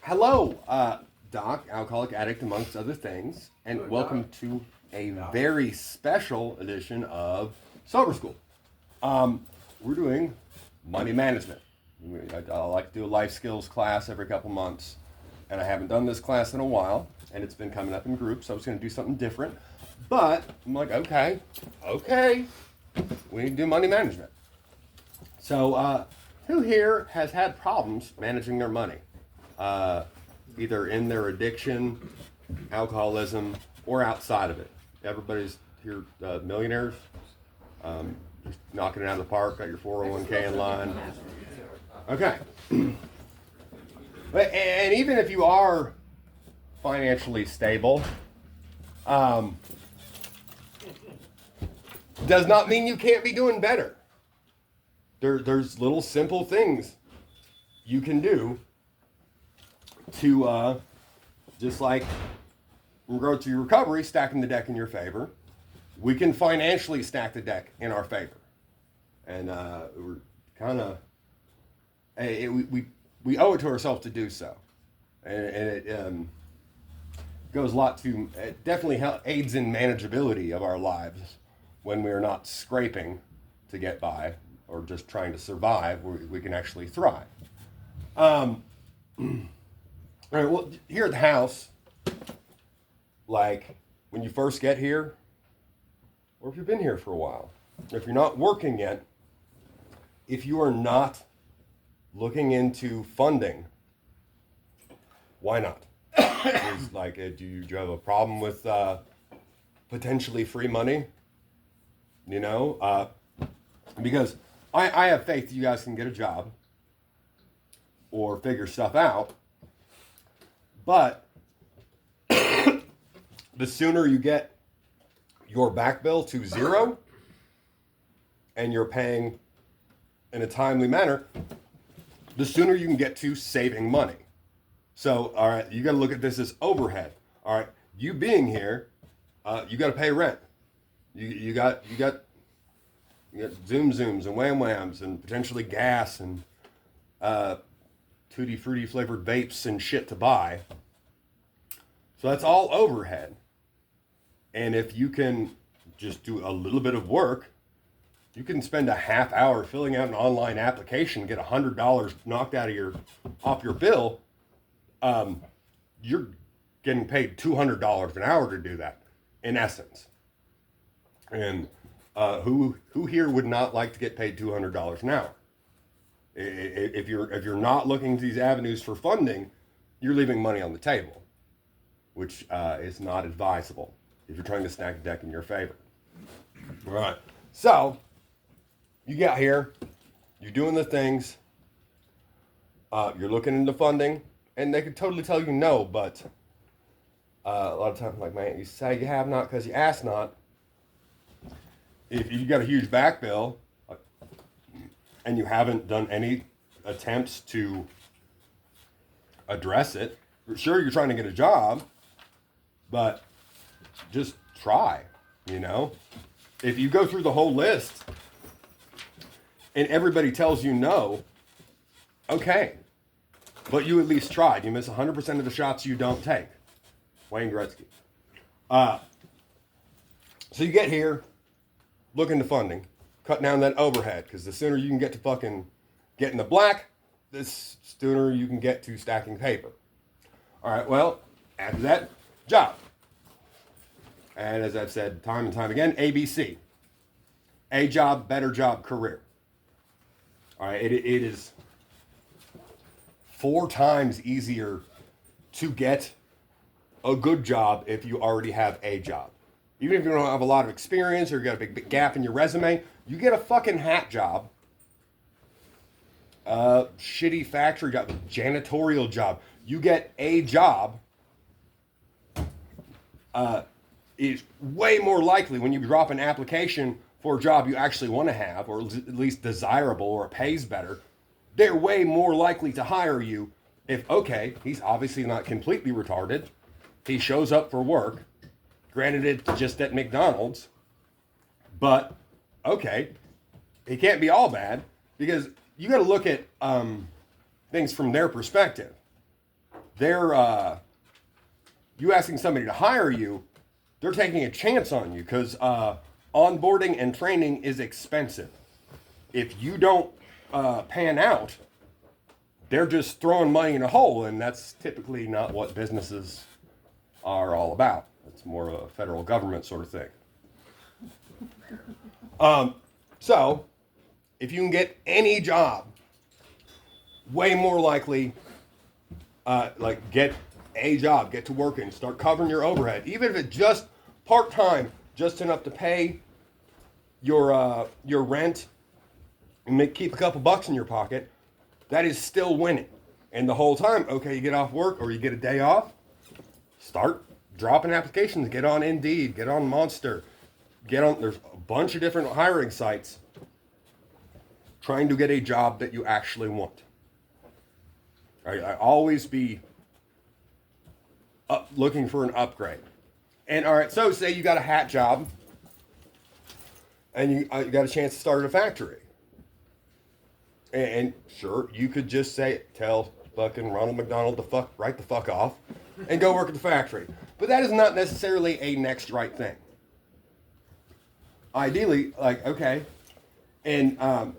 Hello, Doc, alcoholic addict, amongst other things, and Hello, welcome Doc. to a Doc. very special edition of Sober School. We're doing money management. I like to do a life skills class every couple months, and I haven't done this class in a while, and it's been coming up in groups, so I was going to do something different. But I'm like, okay, we need to do money management. So, who here has had problems managing their money? Either in their addiction, alcoholism, or outside of it. Everybody's here millionaires, just knocking it out of the park, got your 401k in line. Okay. And even if you are financially stable, does not mean you can't be doing better. There's little simple things you can do to just like in regard to your recovery, stacking the deck in your favor. We can financially stack the deck in our favor, and we're kind of we owe it to ourselves to do so, and it goes a lot to it definitely aids in manageability of our lives when we are not scraping to get by or just trying to survive. We can actually thrive. All right, well, here at the house, like when you first get here, or if you've been here for a while, if you're not working yet, if you are not looking into funding, why not? Is like, do you have a problem with potentially free money? You know, because I have faith that you guys can get a job or figure stuff out. But the sooner you get your back bill to zero and you're paying in a timely manner, the sooner you can get to saving money. So, all right, you got to look at this as overhead. All right, you being here, you got to pay rent. You got zooms and whams and potentially gas and tutti frutti flavored vapes and shit to buy. So that's all overhead. And if you can just do a little bit of work, you can spend a half hour filling out an online application, get $100 knocked off your bill. You're getting paid $200 an hour to do that, in essence. And who here would not like to get paid $200 an hour? If you're not looking to these avenues for funding, you're leaving money on the table, which is not advisable if you're trying to stack the deck in your favor. All right. So you get here, you're doing the things, you're looking into funding, and they could totally tell you no, but a lot of times, like, man, you say you have not because you ask not. If you got a huge back bill, and you haven't done any attempts to address it, sure, you're trying to get a job, but just try, you know? If you go through the whole list and everybody tells you no, okay, but you at least tried. You miss 100% of the shots you don't take. Wayne Gretzky. So you get here, look into funding. Cut down that overhead, because the sooner you can get to fucking get in the black, the sooner you can get to stacking paper. All right, well, after that, job. And as I've said time and time again, ABC. A job, better job, career. All right, it is 4 times easier to get a good job if you already have a job. Even if you don't have a lot of experience or you got a big gap in your resume, you get a fucking hat job, shitty factory job, janitorial job. You get a job. It's way more likely when you drop an application for a job you actually want to have, or at least desirable, or it pays better. They're way more likely to hire you if, okay, he's obviously not completely retarded. He shows up for work. Granted, it's just at McDonald's, but okay, it can't be all bad, because you got to look at things from their perspective. they're you asking somebody to hire you, they're taking a chance on you because onboarding and training is expensive. If you don't pan out, they're just throwing money in a hole, and that's typically not what businesses are all about. It's more of a federal government sort of thing. So, if you can get any job, way more likely, get a job, get to working, start covering your overhead, even if it's just part-time, just enough to pay your rent and keep a couple bucks in your pocket, that is still winning. And the whole time, okay, you get off work or you get a day off, start dropping applications, get on Indeed, get on Monster, there's a bunch of different hiring sites trying to get a job that you actually want. I always be looking for an upgrade. And all right, so say you got a hat job and you got a chance to start at a factory. And sure, you could just tell fucking Ronald McDonald to right the fuck off and go work at the factory. But that is not necessarily a next right thing. Ideally, okay. And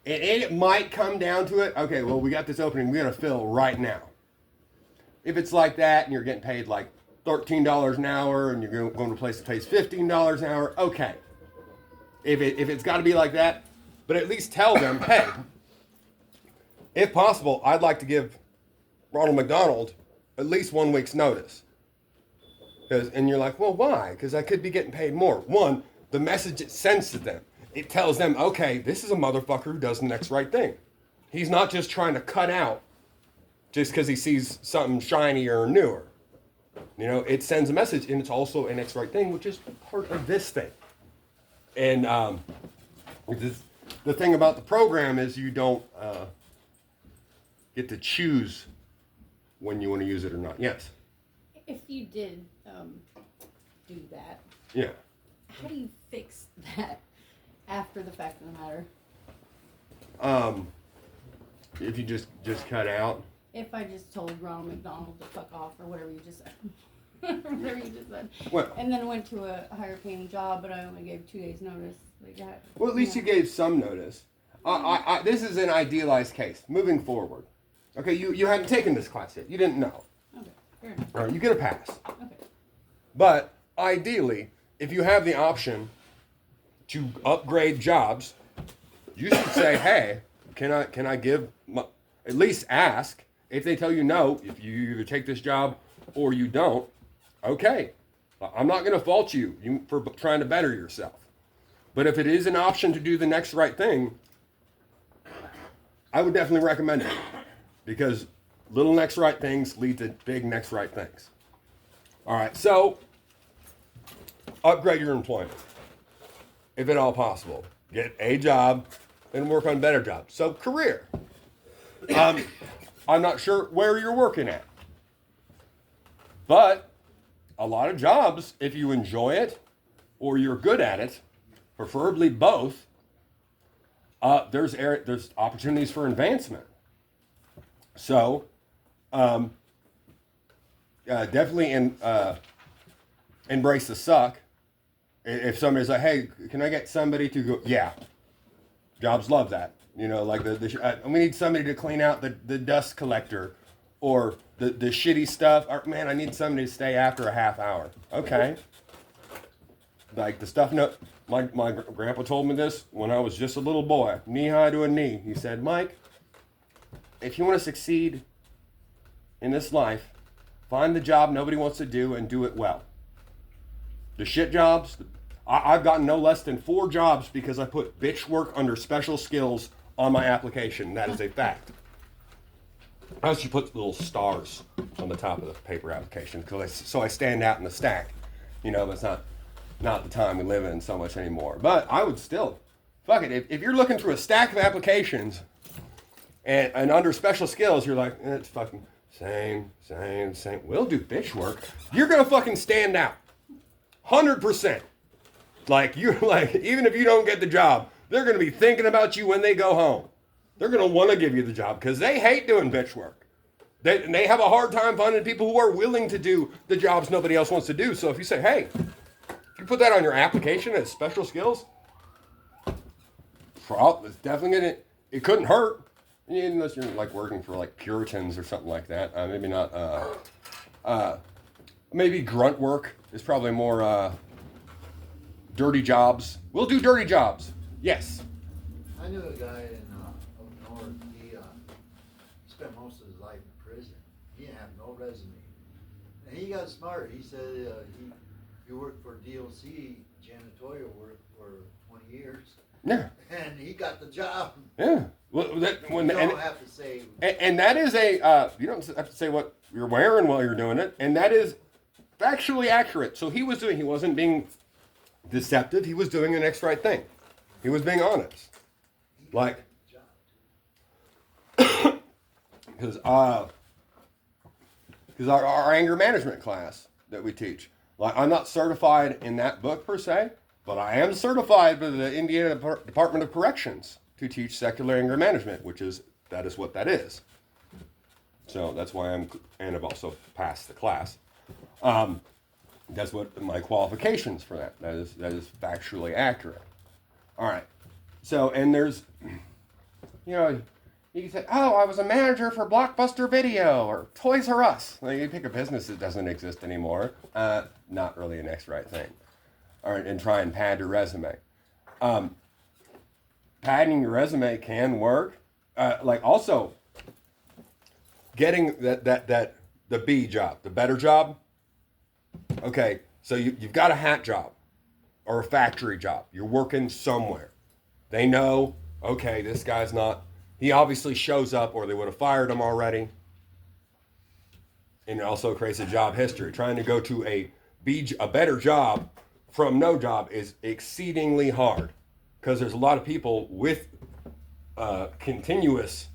it might come down to it, okay, well, we got this opening we're going to fill right now. If it's like that and you're getting paid like $13 an hour and you're going to a place that pays $15 an hour, okay. If it's got to be like that, but at least tell them, hey, if possible, I'd like to give Ronald McDonald at least 1 week's notice. And you're like, well, why? Because I could be getting paid more. One, the message it sends to them, it tells them, okay, this is a motherfucker who does the next right thing. He's not just trying to cut out just because he sees something shinier or newer. You know, it sends a message, and it's also a next right thing, which is part of this thing. And the thing about the program is you don't get to choose when you want to use it or not. Yes? If you did do that, yeah. How do you fix that after the fact of the matter? If you just cut out. If I just told Ronald McDonald to fuck off or whatever you just said. Whatever you just said. What? And then went to a higher paying job, but I only gave 2 days notice. Well, at least you gave some notice. This is an idealized case. Moving forward. Okay, you hadn't taken this class yet. You didn't know. Okay, fair enough. All right, you get a pass. Okay. But ideally, if you have the option to upgrade jobs, you should say, hey, can I give, at least ask. If they tell you no, if you either take this job or you don't, okay. I'm not going to fault you for trying to better yourself. But if it is an option to do the next right thing, I would definitely recommend it. Because little next right things lead to big next right things. All right, so upgrade your employment, if at all possible. Get a job and work on better jobs. So career. I'm not sure where you're working at. But a lot of jobs, if you enjoy it or you're good at it, preferably both, there's opportunities for advancement. So, definitely embrace the suck. If somebody's like, hey, can I get somebody to go? Yeah. Jobs love that. You know, like we need somebody to clean out the dust collector or the shitty stuff. Or, man, I need somebody to stay after a half hour. Okay. Like the stuff, my grandpa told me this when I was just a little boy, knee high to a knee. He said, Mike, if you want to succeed in this life, find the job nobody wants to do and do it well. The shit jobs, I've gotten no less than 4 jobs because I put bitch work under special skills on my application. That is a fact. I should put little stars on the top of the paper application so I stand out in the stack. You know, that's not the time we live in so much anymore. But I would still, fuck it, if you're looking through a stack of applications and under special skills, you're like, it's fucking same. We'll do bitch work. You're going to fucking stand out. 100%. Like, even if you don't get the job, they're going to be thinking about you when they go home. They're going to want to give you the job because they hate doing bitch work. They have a hard time finding people who are willing to do the jobs nobody else wants to do. So if you say, hey, if you put that on your application as special skills, it's definitely gonna. It couldn't hurt, unless you're like working for like Puritans or something like that. Maybe not. Maybe grunt work is probably more dirty jobs. We'll do dirty jobs. Yes. I knew a guy in up north. He spent most of his life in prison. He didn't have no resume, and he got smart. He said he worked for DLC janitorial work for 20 years. Yeah. And he got the job. Yeah. Well, You don't have to say. And that is a you don't have to say what you're wearing while you're doing it, and that is factually accurate. So he wasn't being deceptive. He was doing the next right thing. He was being honest. Like, because our anger management class that we teach, like, I'm not certified in that book per se, but I am certified by the Indiana Department of Corrections to teach secular anger management, that is what that is. So that's why and I've also passed the class. That's what my qualifications for that. That is factually accurate. All right. So, and there's, you can say, oh, I was a manager for Blockbuster Video or Toys R Us. Like, you pick a business that doesn't exist anymore. Not really the next right thing. All right, and try and pad your resume. Padding your resume can work. Like, also, getting the B job, the better job. Okay, so you've got a hat job or a factory job. You're working somewhere. They know, okay, this guy's not, he obviously shows up or they would have fired him already. And it also creates a job history. Trying to go to a better job from no job is exceedingly hard because there's a lot of people with continuous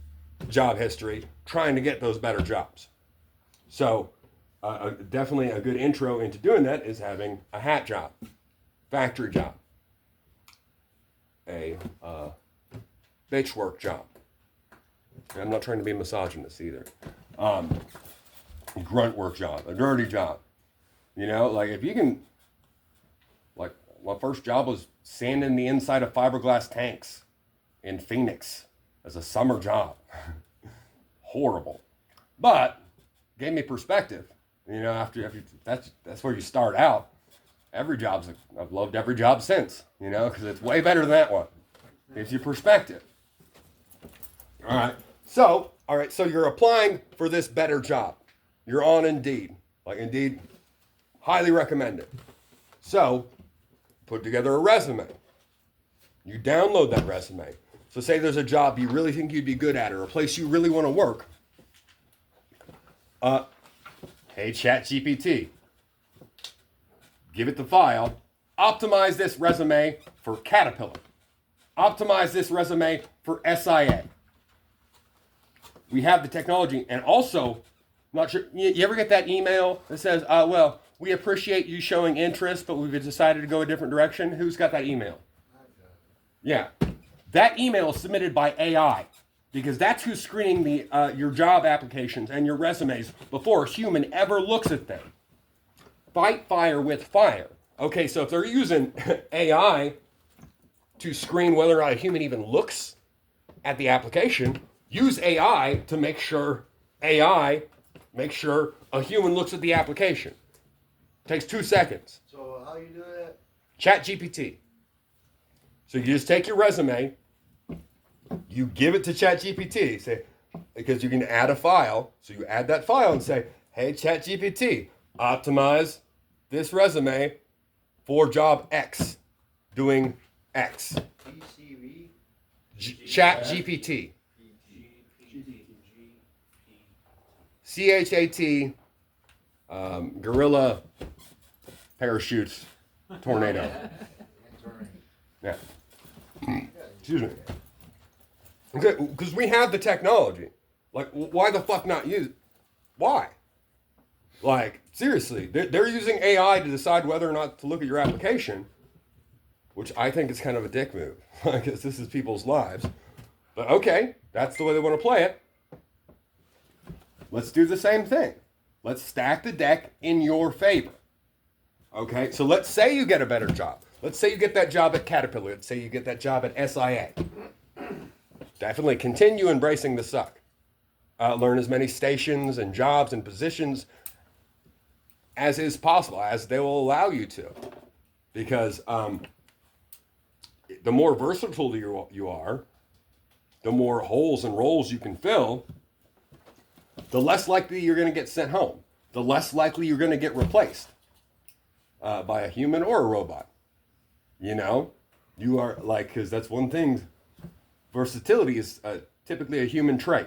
job history trying to get those better jobs. So definitely a good intro into doing that is having a hat job, factory job, a bitch work job. I'm not trying to be misogynist either. Grunt work job, a dirty job. Like if you can, like my first job was sanding the inside of fiberglass tanks in Phoenix as a summer job. Horrible. But gave me perspective. After that's where you start out. I've loved every job since, because it's way better than that one. Gives you perspective. All right. So you're applying for this better job. You're on Indeed. Like Indeed, highly recommend it. So put together a resume. You download that resume. So say there's a job you really think you'd be good at or a place you really want to work. Hey, ChatGPT. Give it the file. Optimize this resume for Caterpillar. Optimize this resume for SIA. We have the technology. And also, not sure, you ever get that email that says, well, we appreciate you showing interest, but we've decided to go a different direction? Who's got that email? Yeah. That email is submitted by AI because that's who's screening your job applications and your resumes before a human ever looks at them. Fight fire with fire. Okay, so if they're using AI to screen whether or not a human even looks at the application, use AI to make sure a human looks at the application. Takes 2 seconds. So how you do that? ChatGPT. So you just take your resume, you give it to ChatGPT, say, because you can add a file. So you add that file and say, hey, ChatGPT, optimize this resume for job X, doing X. PCV? ChatGPT. CHAT, gorilla, parachutes, tornado. Yeah. Excuse me. Okay, because we have the technology. Like, why the fuck not use it? Why? Like, seriously, they're using AI to decide whether or not to look at your application, which I think is kind of a dick move, because this is people's lives. But okay, that's the way they want to play it. let's do the same thing. Let's stack the deck in your favor. Okay, so let's say you get a better job. Let's say you get that job at Caterpillar. Let's say you get that job at SIA. Definitely continue embracing the suck. Learn as many stations and jobs and positions as is possible, as they will allow you to. Because the more versatile you are, the more holes and roles you can fill, the less likely you're going to get sent home. The less likely you're going to get replaced by a human or a robot. You know? You are like, because that's one thing, versatility is typically a human trait.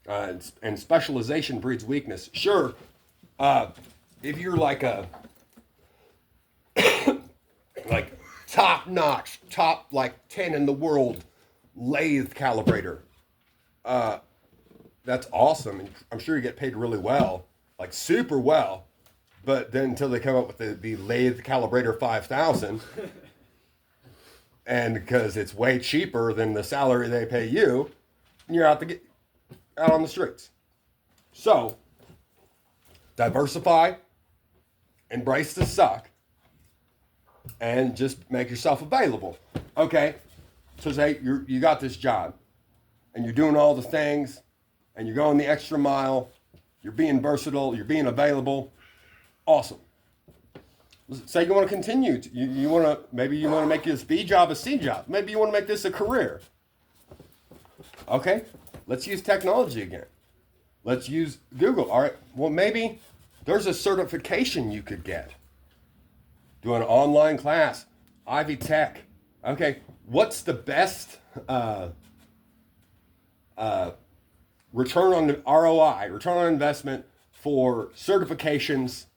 And specialization breeds weakness. Sure, if you're like a like top notch, top like 10 in the world lathe calibrator, that's awesome, and I'm sure you get paid really well, like super well. But then until they come up with the lathe calibrator 5000, and because it's way cheaper than the salary they pay you, you're out on the streets. So diversify, embrace the suck, and just make yourself available. Okay, so say you got this job, and you're doing all the things, and you're going the extra mile, you're being versatile, you're being available. Awesome. Say you want to continue. You want to, maybe you want to make this B job a C job. Maybe you want to make this a career. Okay, let's use technology again. Let's use Google. All right, well, maybe there's a certification you could get. Do an online class, Ivy Tech. Okay, what's the best return on ROI, return on investment for certifications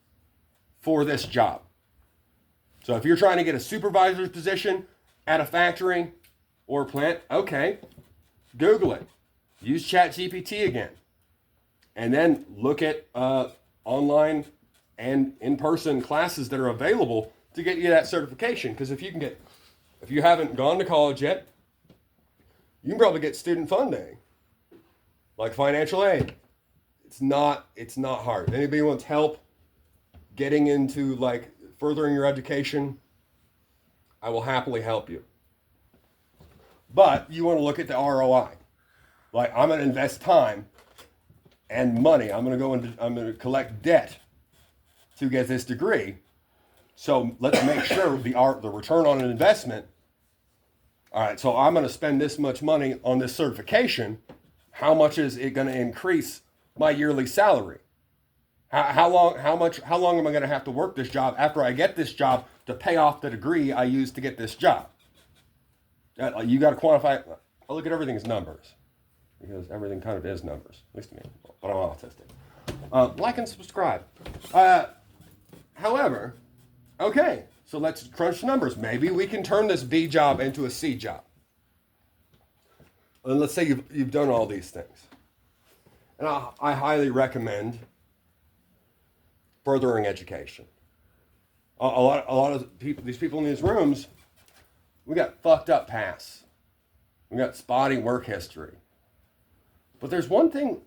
for this job? So if you're trying to get a supervisor's position at a factory or plant, okay, Google it. Use ChatGPT again. And then look at online and in-person classes that are available to get you that certification. Because if you haven't gone to college yet, you can probably get student funding, like financial aid. It's not hard. If anybody wants help getting into like furthering your education, I will happily help you. But you want to look at the ROI. Like, I'm going to invest time and money. I'm going to collect debt to get this degree. So let's make sure the return on an investment. All right, so I'm going to spend this much money on this certification. How much is it going to increase my yearly salary? How long am I going to have to work this job after I get this job to pay off the degree I used to get this job? You got to quantify it. I look at everything as numbers, because everything kind of is numbers, at least to me, but I'm autistic. Like and subscribe. However, okay, so let's crunch the numbers. Maybe we can turn this B job into a C job. And let's say you've done all these things. And I highly recommend furthering education. A lot of people, these people in these rooms, we got fucked up pasts. We got spotty work history. But there's one thing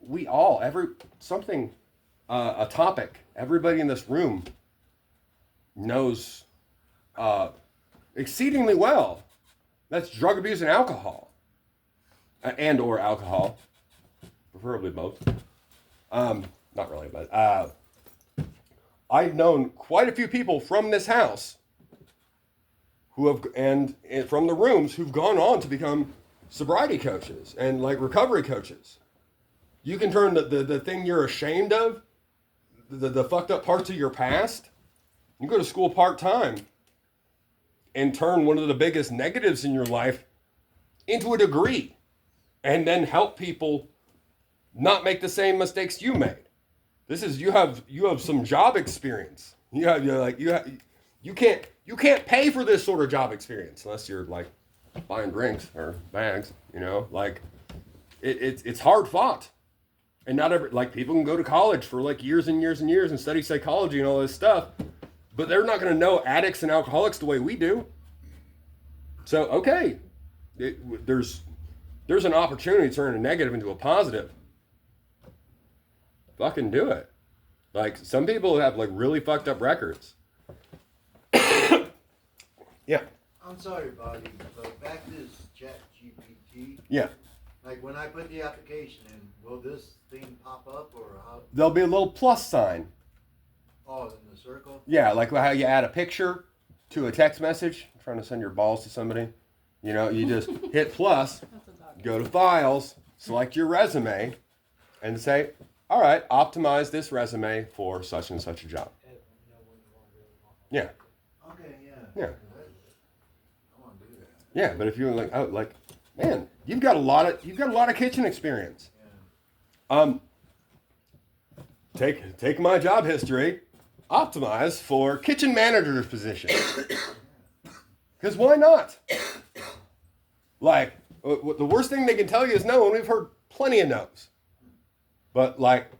a topic everybody in this room knows exceedingly well. That's drug abuse and alcohol. And or alcohol. Preferably both. Not really, but I've known quite a few people from this house and from the rooms who've gone on to become sobriety coaches and like recovery coaches. You can turn the thing you're ashamed of, the fucked up parts of your past, you go to school part-time and turn one of the biggest negatives in your life into a degree, and then help people not make the same mistakes you made. You have some job experience. You can't pay for this sort of job experience unless you're like buying drinks or bags, like it's hard fought. And not people can go to college for like years and years and years and study psychology and all this stuff, but they're not going to know addicts and alcoholics the way we do. So, okay, there's an opportunity to turn a negative into a positive. fucking do it. Like, some people have, like, really fucked up records. Yeah. I'm sorry, buddy, but back to this chat GPT. Yeah. Like when I put the application in, will this thing pop up or how? There'll be a little plus sign. Oh, in the circle? Yeah, like how you add a picture to a text message, trying to send your balls to somebody. You know, you just hit plus, go to files, select your resume, and say, all right, optimize this resume for such and such a job. Yeah. Okay, yeah. Yeah. I want to do that. Yeah, but if you're like, oh, like, man, you've got a lot of kitchen experience. Yeah. Take my job history, optimize for kitchen manager's position. Because why not? Like, the worst thing they can tell you is no, and we've heard plenty of no's. But like,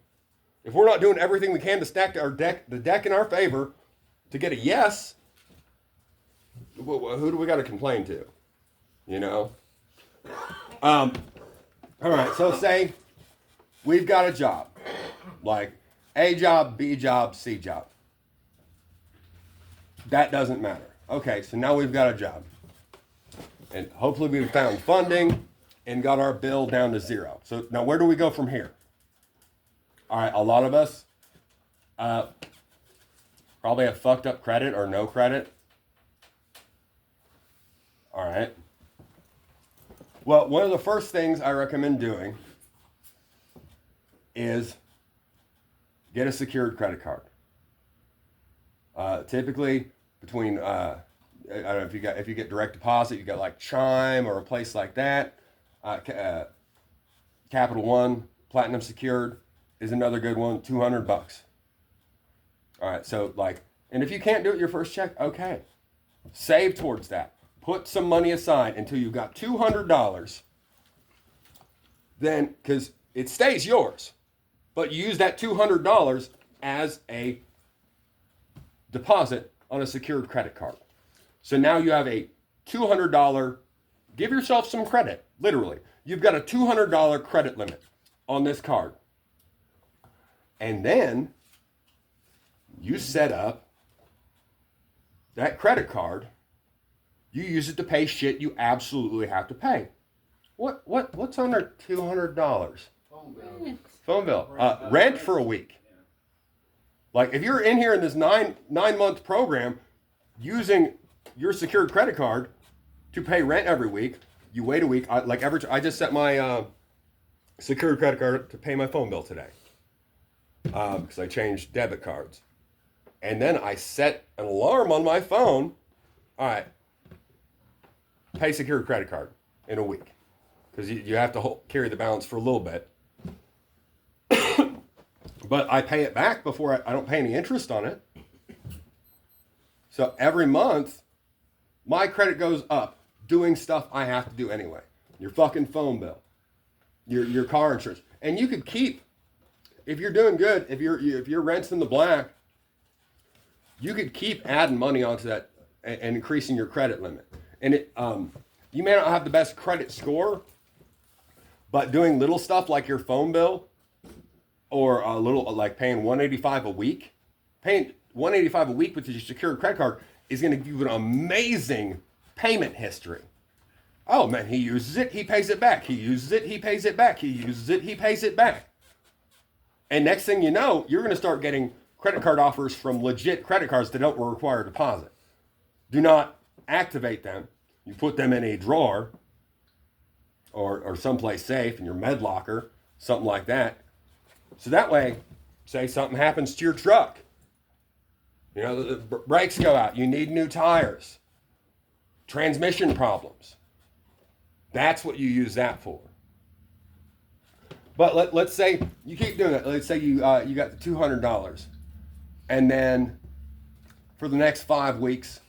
if we're not doing everything we can to stack the deck in our favor to get a yes, who do we got to complain to? You know? All right, so say we've got a job. Like A job, B job, C job. That doesn't matter. Okay, so now we've got a job. And hopefully we've found funding and got our bill down to zero. So now where do we go from here? All right, a lot of us probably have fucked up credit or no credit. All right. Well, one of the first things I recommend doing is get a secured credit card. Typically, between I don't know if you get direct deposit, you got like Chime or a place like that. Capital One Platinum Secured is another good one. $200. All right, so like, and if you can't do it your first check, okay, save towards that. Put some money aside until you've got $200. Then, because it stays yours, but you use that $200 as a deposit on a secured credit card. So now you have a $200, give yourself some credit, literally. You've got a $200 credit limit on this card. And then you set up that credit card. You use it to pay shit you absolutely have to pay. What's under $200? Phone bill. Rent for a week. Like if you're in here in this nine month program using your secured credit card to pay rent every week, you wait a week. I just set my secured credit card to pay my phone bill today because I changed debit cards, and then I set an alarm on my phone. All right, pay secured credit card in a week because you have to carry the balance for a little bit. But I pay it back before I don't pay any interest on it. So every month, my credit goes up doing stuff I have to do anyway. Your fucking phone bill, your car insurance, and you could keep, if you're doing good, if your rent's in the black, you could keep adding money onto that and increasing your credit limit. And you may not have the best credit score, but doing little stuff like your phone bill, or a little like paying $185 a week, paying $185 a week with your secured credit card is going to give you an amazing payment history. Oh man, he uses it, he pays it back. He uses it, he pays it back. He uses it, he pays it back. And next thing you know, you're going to start getting credit card offers from legit credit cards that don't require a deposit. Do not activate them. You put them in a drawer or someplace safe in your med locker, something like that. So that way, say something happens to your truck. You know, the brakes go out. You need new tires. Transmission problems. That's what you use that for. But let's say you keep doing it. Let's say you got the $200. And then for the next 5 weeks,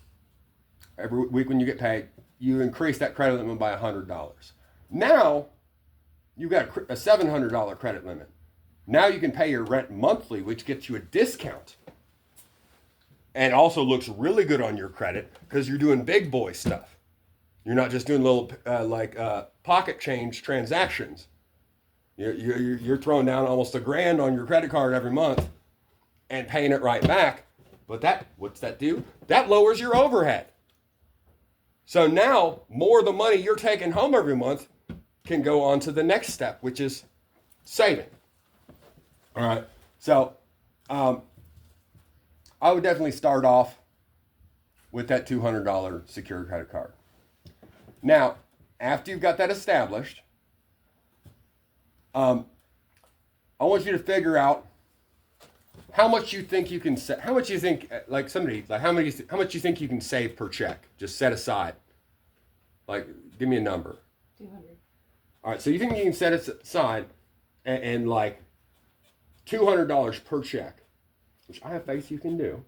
every week when you get paid, you increase that credit limit by $100. Now, you've got a $700 credit limit. Now you can pay your rent monthly, which gets you a discount. And also looks really good on your credit because you're doing big boy stuff. You're not just doing little pocket change transactions. You're throwing down almost $1,000 on your credit card every month and paying it right back. But what's that do? That lowers your overhead. So now more of the money you're taking home every month can go on to the next step, which is saving. All right. So I would definitely start off with that $200 secured credit card. Now, after you've got that established, I want you to figure out how much you think you can how much you think, like somebody, like how much you think you can save per check, just set aside. Like, give me a number. 200. All right, so you think you can set it aside and like $200 per check, which I have faith you can do.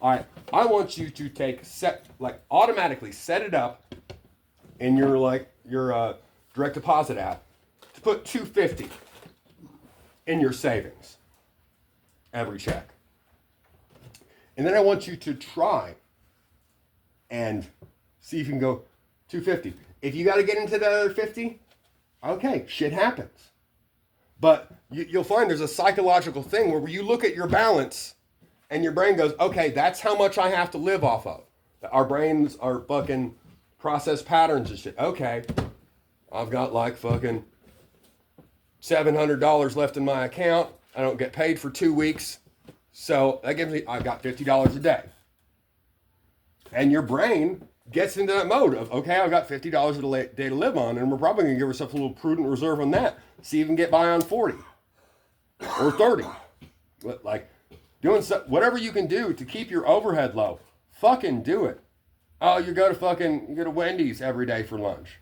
All right, I want you to automatically set it up in your direct deposit app to put $250 in your savings every check. And then I want you to try and see if you can go $250. If you got to get into the other $50, okay, shit happens. But you'll find there's a psychological thing where you look at your balance and your brain goes, okay, that's how much I have to live off of. Our brains are fucking process patterns and shit. Okay, I've got like fucking $700 left in my account. I don't get paid for 2 weeks. So that gives me, I got $50 a day. And your brain gets into that mode of, okay, I've got $50 a day to live on, and we're probably going to give ourselves a little prudent reserve on that. See if we can get by on 40 or 30. Like, doing whatever you can do to keep your overhead low. Fucking do it. Oh, you go to Wendy's every day for lunch.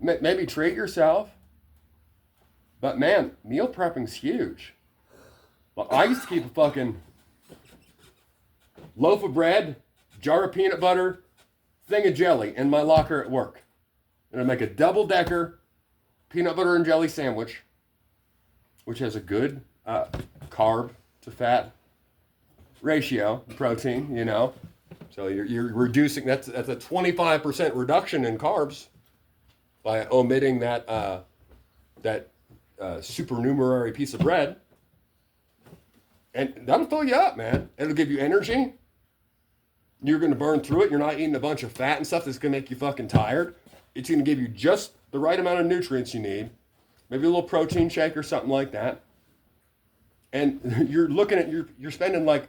Maybe treat yourself. But man, meal prepping's huge. Well, I used to keep a fucking loaf of bread, jar of peanut butter, thing of jelly in my locker at work. And I'd make a double-decker peanut butter and jelly sandwich, which has a good carb to fat ratio, protein, you know. So you're reducing, that's a 25% reduction in carbs by omitting that supernumerary piece of bread. And that'll fill you up, man. It'll give you energy. You're going to burn through it. You're not eating a bunch of fat and stuff that's going to make you fucking tired. It's going to give you just the right amount of nutrients you need. Maybe a little protein shake or something like that. And you're looking at, you're spending like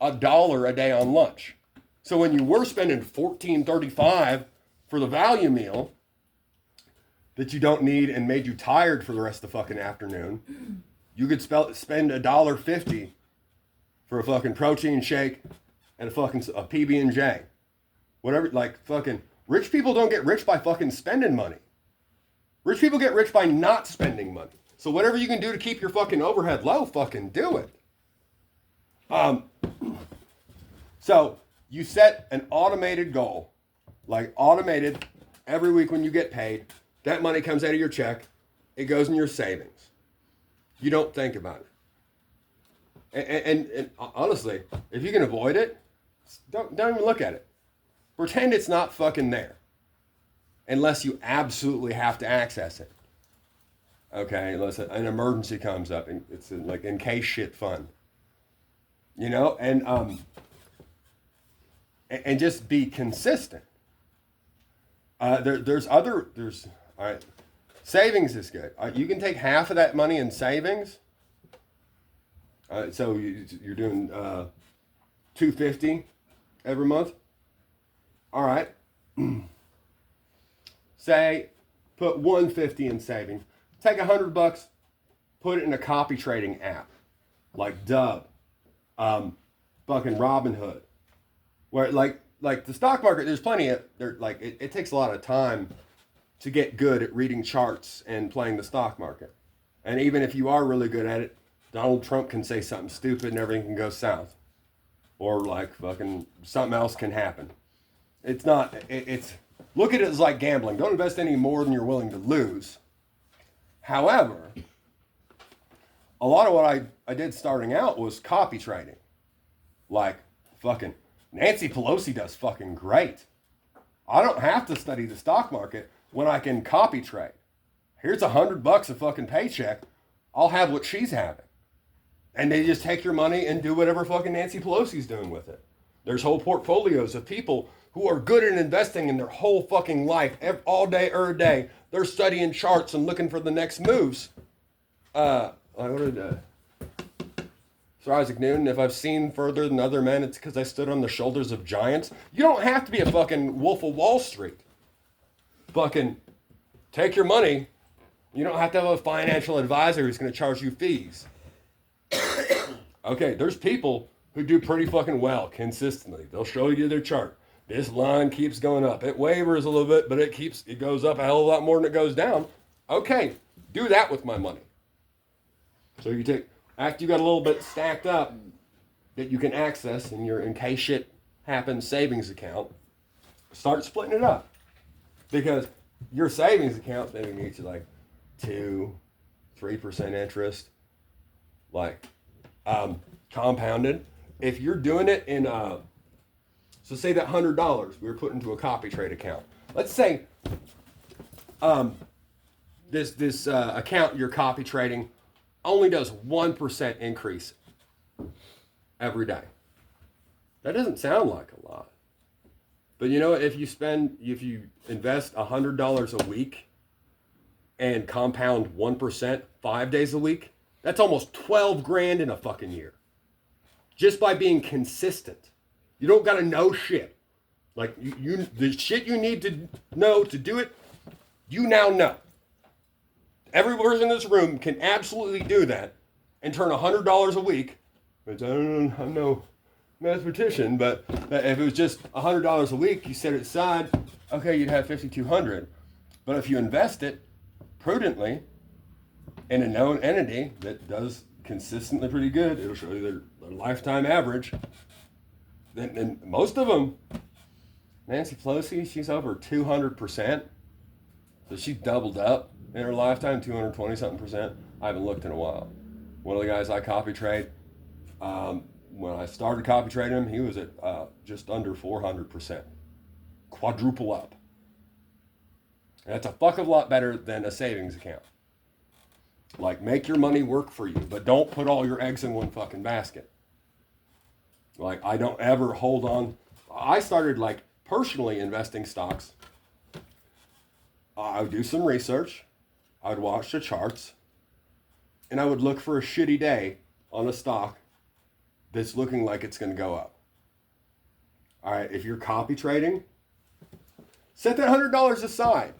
$1 a day on lunch. So when you were spending $14.35 for the value meal that you don't need and made you tired for the rest of the fucking afternoon, you could spend $1.50 for a fucking protein shake and a PB&J. Whatever, like fucking, rich people don't get rich by fucking spending money. Rich people get rich by not spending money. So whatever you can do to keep your fucking overhead low, fucking do it. So you set an automated goal, like automated every week when you get paid, that money comes out of your check, it goes in your savings. You don't think about it. And honestly, if you can avoid it, don't even look at it. Pretend it's not fucking there. Unless you absolutely have to access it. Okay, unless an emergency comes up, and it's like in case shit fund. You know, and just be consistent. There's all right. Savings is good. You can take half of that money in savings. So you're doing $250 every month. All right. Say, put $150 in savings. Take $100, put it in a copy trading app, like Dub, fucking Robinhood, where like the stock market. There's plenty of it takes a lot of time to get good at reading charts and playing the stock market. And even if you are really good at it, Donald Trump can say something stupid and everything can go south, or like fucking something else can happen. It's not. It's look at it as like gambling. Don't invest any more than you're willing to lose. However, a lot of what I did starting out was copy trading. Like, fucking Nancy Pelosi does fucking great. I don't have to study the stock market when I can copy trade. here's $100 a fucking paycheck. I'll have what she's having. And they just take your money and do whatever fucking Nancy Pelosi's doing with it. There's whole portfolios of people who are good at investing in their whole fucking life, all day, every day. They're studying charts and looking for the next moves. What did Sir Isaac Newton, if I've seen further than other men, it's because I stood on the shoulders of giants. You don't have to be a fucking Wolf of Wall Street. Fucking take your money. You don't have to have a financial advisor who's going to charge you fees. Okay, there's people who do pretty fucking well consistently. They'll show you their chart. This line keeps going up. It wavers a little bit, but it goes up a hell of a lot more than it goes down. Okay, do that with my money. So you take, after you got a little bit stacked up that you can access in your in case shit happens savings account, start splitting it up. Because your savings account maybe needs you like 2-3% interest, like compounded. If you're doing it in so say that $100 we were put into a copy trade account. Let's say this account you're copy trading only does 1% increase every day. That doesn't sound like a lot. But you know, if you invest $100 a week and compound 1% 5 days a week, that's almost 12 grand in a fucking year. Just by being consistent. You don't gotta know shit. Like the shit you need to know to do it, you now know. Every person in this room can absolutely do that and turn $100 a week. Which I'm no mathematician, but if it was just $100 a week, you set it aside, okay, you'd have $5,200. But if you invest it prudently in a known entity that does consistently pretty good, it'll show you their lifetime average. Then most of them, Nancy Pelosi, she's over 200%. So she doubled up in her lifetime, 220-something%. I haven't looked in a while. One of the guys I copy trade, when I started copy trading him, he was at just under 400%. Quadruple up. And that's a fuck of a lot better than a savings account. Like, make your money work for you, but don't put all your eggs in one fucking basket. Like, I don't ever hold on. I started, like, personally investing stocks. I would do some research. I would watch the charts. And I would look for a shitty day on a stock that's looking like it's going to go up. All right, if you're copy trading, set that $100 aside.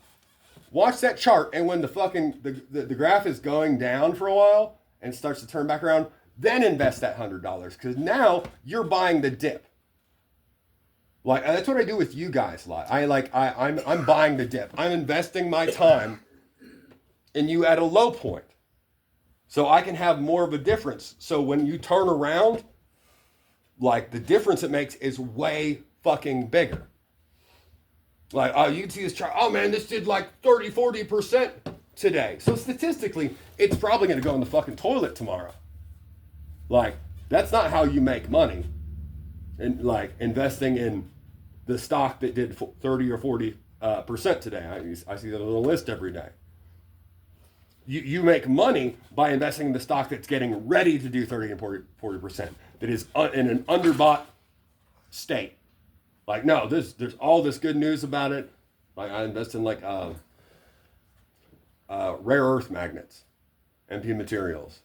Watch that chart, and when the fucking the graph is going down for a while and starts to turn back around, then invest that $100, because now you're buying the dip. Like, that's what I do with you guys a lot. I'm buying the dip. I'm investing my time in you at a low point, so I can have more of a difference. So when you turn around, like, the difference it makes is way fucking bigger. Like, oh, you can see this chart. Oh man, this did like 30-40% today. So statistically, it's probably going to go in the fucking toilet tomorrow. Like, that's not how you make money. And like investing in the stock that did 30 or 40% today. I see that on the list every day. You make money by investing in the stock that's getting ready to do 30 and 40%. That is in an underbought state. Like, no, there's all this good news about it. Like, I invest in like rare earth magnets, MP materials.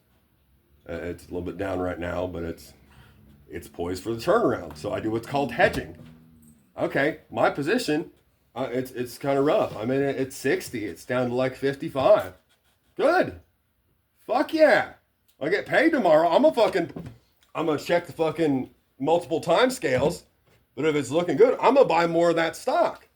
It's a little bit down right now, but it's poised for the turnaround. So I do what's called hedging. Okay, my position, it's kind of rough. I mean, it's 60. It's down to like 55. Good. Fuck yeah. I get paid tomorrow. I'm gonna check the fucking multiple time scales. But if it's looking good, I'm gonna buy more of that stock.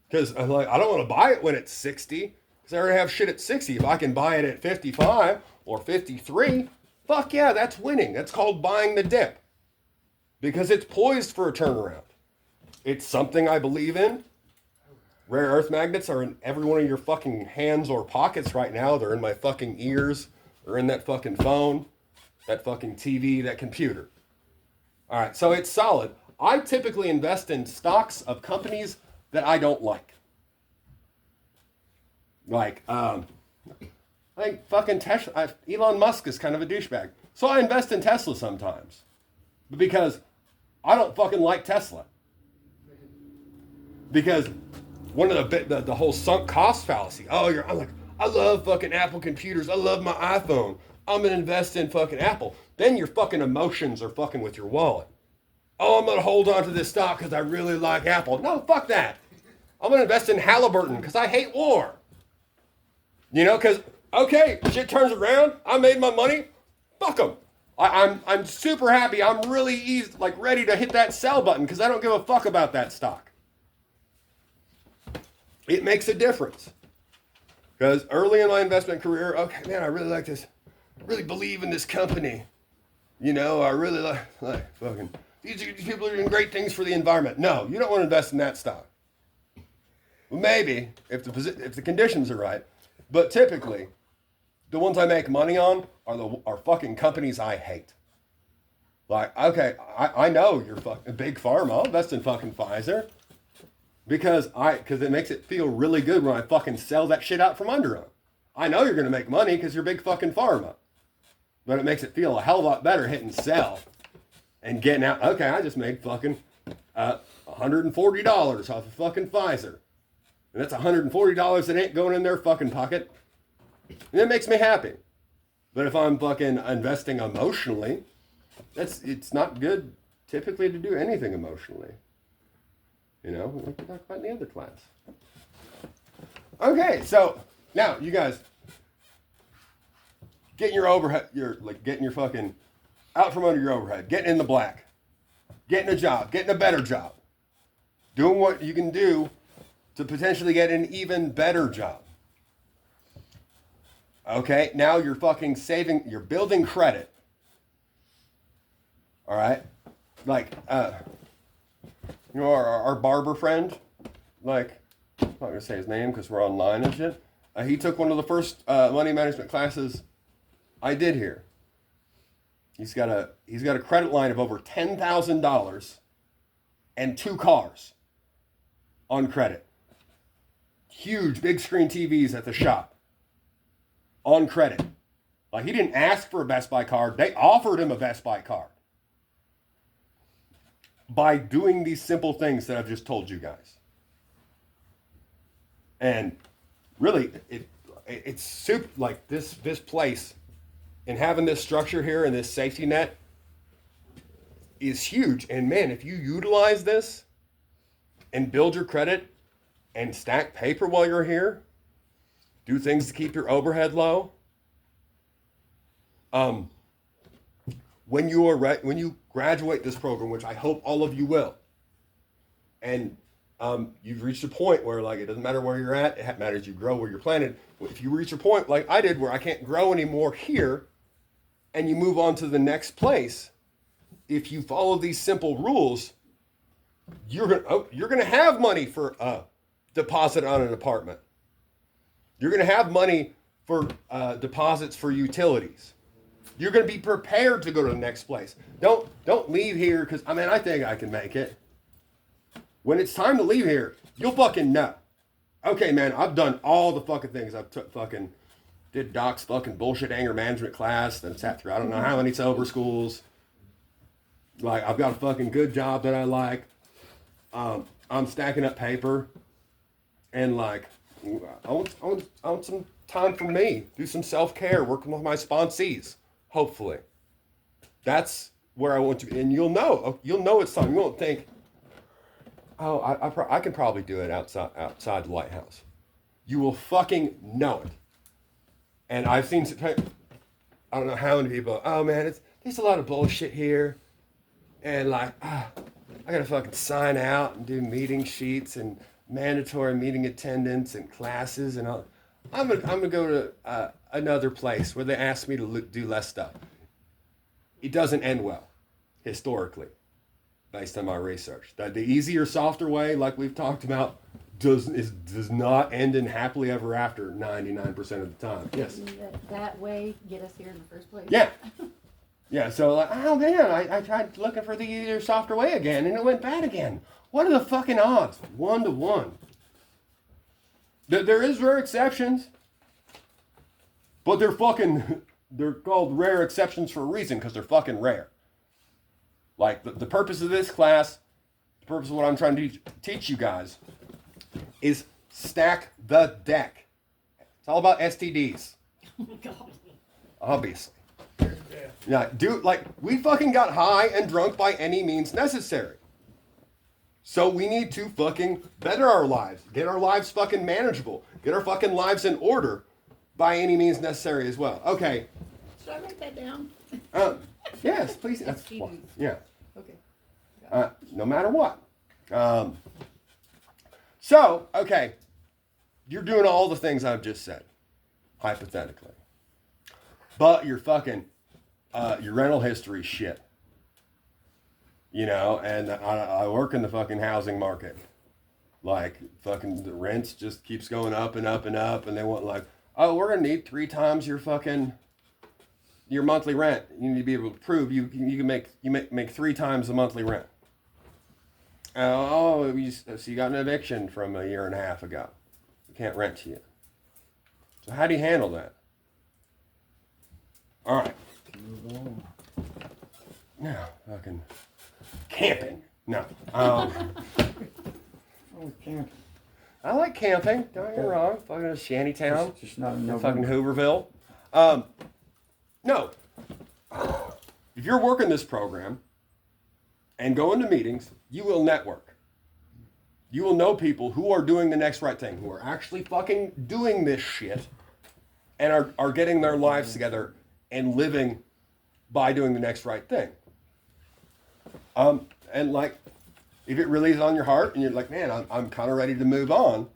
Because I don't want to buy it when it's 60. Because I already have shit at 60. If I can buy it at 55 or 53, fuck yeah, that's winning. That's called buying the dip. Because it's poised for a turnaround. It's something I believe in. Rare earth magnets are in every one of your fucking hands or pockets right now. They're in my fucking ears. They're in that fucking phone, that fucking TV, that computer. All right, so it's solid. I typically invest in stocks of companies that I don't like. Like, I think fucking Tesla, Elon Musk is kind of a douchebag. So I invest in Tesla sometimes. But because I don't fucking like Tesla. Because one of the whole sunk cost fallacy. I'm like, I love fucking Apple computers. I love my iPhone. I'm gonna invest in fucking Apple. Then your fucking emotions are fucking with your wallet. Oh, I'm gonna hold on to this stock because I really like Apple. No, fuck that. I'm gonna invest in Halliburton because I hate war. You know, because okay, shit turns around. I made my money. Fuck them. I'm super happy. I'm really easy, like ready to hit that sell button because I don't give a fuck about that stock. It makes a difference. Because early in my investment career, okay, man, I really like this. I really believe in this company. You know, I really like fucking. These people are doing great things for the environment. No, you don't want to invest in that stock. Well, maybe if the conditions are right, but typically, the ones I make money on are fucking companies I hate. Like, okay, I know you're fucking big pharma. I'll invest in fucking Pfizer because it makes it feel really good when I fucking sell that shit out from under them. I know you're gonna make money because you're big fucking pharma, but it makes it feel a hell of a lot better hitting sell and getting out. Okay, I just made fucking $140 off of fucking Pfizer, and that's $140 that ain't going in their fucking pocket. And it makes me happy. But if I'm fucking investing emotionally, it's not good typically to do anything emotionally. You know, we can talk about in the other class. Okay, so now you guys getting your overhead, getting your fucking out from under your overhead, getting in the black, getting a job, getting a better job, doing what you can do to potentially get an even better job. Okay, now you're fucking saving, you're building credit. All right? Like, you know, our barber friend, like, I'm not going to say his name because we're online and shit. He took one of the first money management classes I did here. He's got a credit line of over $10,000 and 2 cars on credit. Huge, big screen TVs at the shop. On credit. Like, he didn't ask for a Best Buy card. They offered him a Best Buy card. By doing these simple things that I've just told you guys. And really, it's super, like this place and having this structure here and this safety net is huge. And man, if you utilize this and build your credit and stack paper while you're here, do things to keep your overhead low. When you graduate this program, which I hope all of you will, and you've reached a point where, like, it doesn't matter where you're at, it matters you grow where you're planted. If you reach a point like I did where I can't grow anymore here, and you move on to the next place, if you follow these simple rules, you're gonna have money for a deposit on an apartment. You're going to have money for deposits for utilities. You're going to be prepared to go to the next place. Don't leave here because, I mean, I think I can make it. When it's time to leave here, you'll fucking know. Okay, man, I've done all the fucking things. I've did Doc's fucking bullshit anger management class, then sat through I don't know how many sober schools. Like, I've got a fucking good job that I like. I'm stacking up paper. And, like, I want some time for me. Do some self-care. Working with my sponsees. Hopefully. That's where I want to be. And you'll know it's time. You won't think, oh, I can probably do it outside the lighthouse. You will fucking know it. And I've seen, I don't know how many people, oh man, there's a lot of bullshit here. And like, I gotta fucking sign out and do meeting sheets and mandatory meeting attendance and classes and all. I'm gonna go to another place where they ask me to do less stuff. It doesn't end well, historically, based on my research. The easier, softer way, like we've talked about, does not end in happily ever after 99% of the time. Yes. That way get us here in the first place. Yeah. Yeah. So like, oh man, I tried looking for the easier, softer way again, and it went bad again. What are the fucking odds? 1 to 1. There is rare exceptions, but they're called rare exceptions for a reason, because they're fucking rare. Like, the purpose of this class, the purpose of what I'm trying to teach you guys, is stack the deck. It's all about STDs. Oh my God. Obviously. Yeah, dude, like, we fucking got high and drunk by any means necessary. So we need to fucking better our lives, get our lives fucking manageable, get our fucking lives in order by any means necessary as well. Okay. Should I write that down? Yes, please. That's STDs. yeah. Okay. No matter what. So, okay, you're doing all the things I've just said, hypothetically, but you're fucking your rental history shit. You know, and I work in the fucking housing market. Like, fucking the rents just keeps going up and up and up, and they want, like, oh, we're gonna need 3 times your monthly rent. You need to be able to prove you can make 3 times the monthly rent. So you got an eviction from a year and a half ago. We can't rent to you. So how do you handle that? All right. No, fucking camping. No. Camping. I like camping. Don't get me wrong. Fucking a shanty town. Just not in Fucking November. Hooverville. No. If you're working this program and going to meetings, you will network. You will know people who are doing the next right thing, who are actually fucking doing this shit and are getting their lives together and living by doing the next right thing. And like, if it really is on your heart and you're like, man, I'm kind of ready to move on,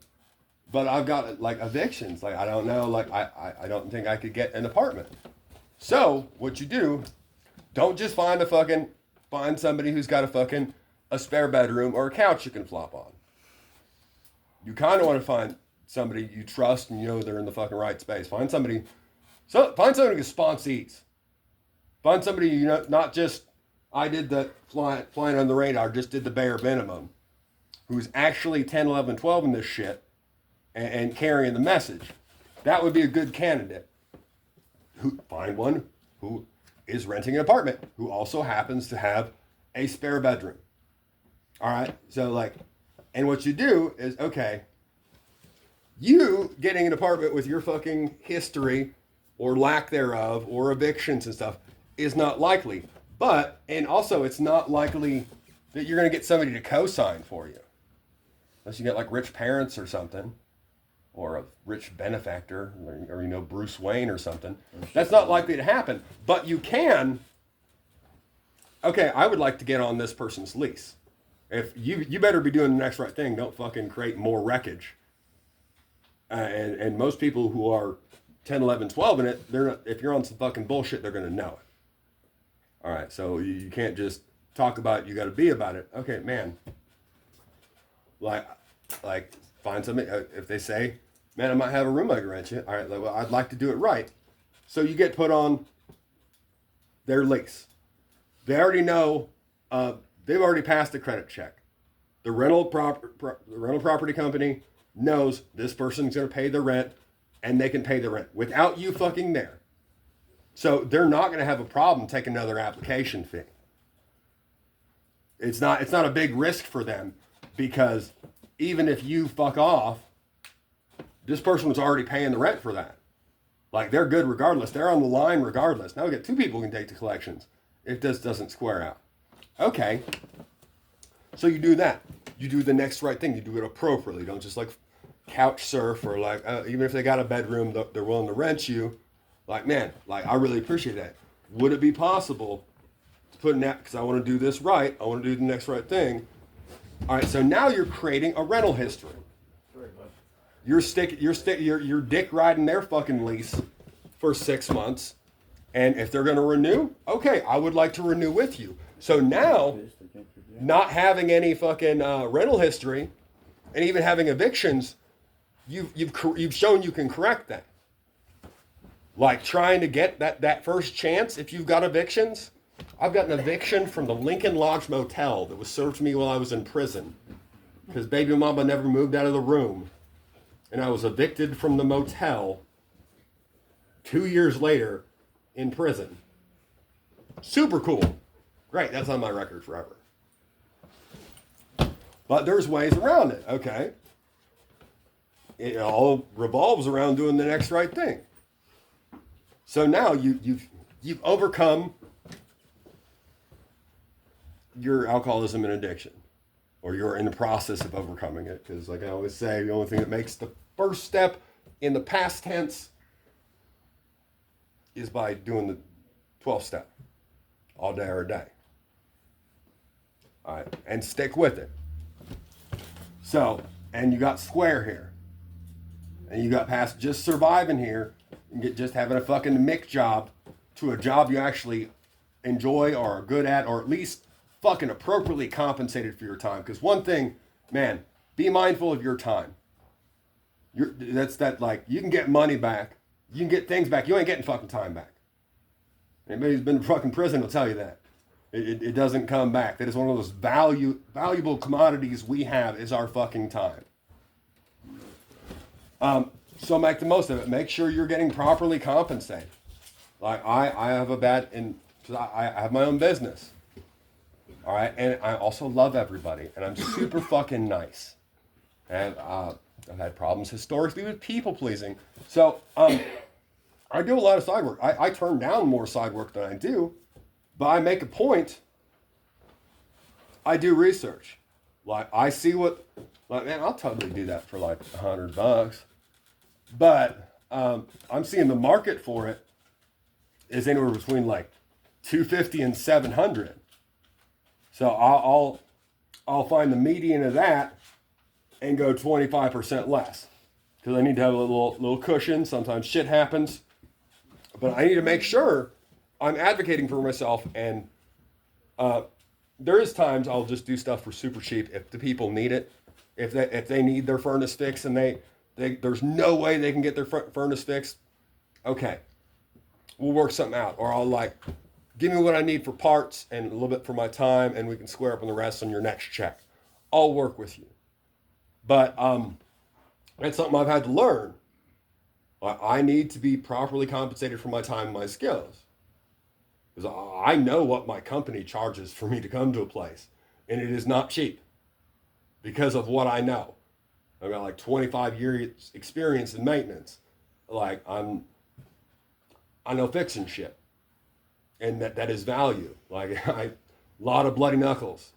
but I've got like evictions. Like, I don't know, like I don't think I could get an apartment. So what you do, don't just find somebody who's got a spare bedroom or a couch you can flop on. You kind of want to find somebody you trust and you know they're in the fucking right space. Find somebody who can sponsees. Find somebody, you know, not just, I did the flying on the radar, just did the bare minimum, who's actually 10, 11, 12 in this shit and carrying the message. That would be a good candidate. Find one who is renting an apartment, who also happens to have a spare bedroom. All right, so like, and what you do is, okay, you getting an apartment with your fucking history or lack thereof or evictions and stuff is not likely. But, and also it's not likely that you're going to get somebody to co-sign for you. Unless you get like rich parents or something, or a rich benefactor, or you know, Bruce Wayne or something. That's not likely to happen. But you can, okay, I would like to get on this person's lease. If you better be doing the next right thing. Don't fucking create more wreckage. And most people who are 10, 11, 12 in it, they're not, if you're on some fucking bullshit, they're going to know it. All right, so you can't just talk about it, you got to be about it. Okay, man. Like find somebody, if they say, man, I might have a room I can rent you. All right, well, I'd like to do it right. So you get put on their lease. They already know, they've already passed the credit check. The rental property company knows this person's going to pay the rent, and they can pay the rent without you fucking there. So they're not going to have a problem taking another application fee. It's not a big risk for them, because even if you fuck off, this person was already paying the rent for that. Like, they're good regardless. They're on the line regardless. Now we get 2 people who can take the collections if this doesn't square out. Okay. So you do that. You do the next right thing. You do it appropriately. Don't just like couch surf, or like, even if they got a bedroom, they're willing to rent you. Like, man, like, I really appreciate that. Would it be possible to put in that, because I want to do this right, I want to do the next right thing. All right, so now you're creating a rental history. You're dick riding their fucking lease for 6 months, and if they're going to renew, okay, I would like to renew with you. So now, not having any fucking rental history, and even having evictions, you've shown you can correct that. Like trying to get that first chance if you've got evictions. I've got an eviction from the Lincoln Lodge Motel that was served to me while I was in prison, because baby mama never moved out of the room. and I was evicted from the motel 2 years later in prison. Super cool. Great, that's on my record forever. But there's ways around it, okay? It all revolves around doing the next right thing. So now you've overcome your alcoholism and addiction, or you're in the process of overcoming it, because like I always say, the only thing that makes the first step in the past tense is by doing the 12th step all day or a day. All right, and stick with it. So, and you got square here, and you got past just surviving here and get just having a fucking mick job to a job you actually enjoy or are good at, or at least fucking appropriately compensated for your time. Because one thing, man, be mindful of your time. Like, you can get money back, you can get things back, you ain't getting fucking time back. Anybody who's been to fucking prison will tell you that. It doesn't come back. That is one of those valuable commodities we have, is our fucking time. So make the most of it. Make sure you're getting properly compensated. Like I have a bad, because I have my own business. All right, and I also love everybody, and I'm super fucking nice. And I've had problems historically with people pleasing. So I do a lot of side work. I turn down more side work than I do, but I make a point. I do research. Like, I see what, like, man, I'll totally do that for like $100. But I'm seeing the market for it is anywhere between like $250 and $700. So I'll find the median of that and go 25% less, because I need to have a little cushion. Sometimes shit happens, but I need to make sure I'm advocating for myself. And there is times I'll just do stuff for super cheap if the people need it. If they need their furnace fixed and there's no way they can get their furnace fixed, okay, we'll work something out. Or I'll like, give me what I need for parts and a little bit for my time, and we can square up on the rest on your next check. I'll work with you. But that's something I've had to learn. I need to be properly compensated for my time and my skills. Because I know what my company charges for me to come to a place, and it is not cheap because of what I know. I've got like 25 years experience in maintenance. Like, I know fixing shit. And that is value. Like, a lot of bloody knuckles,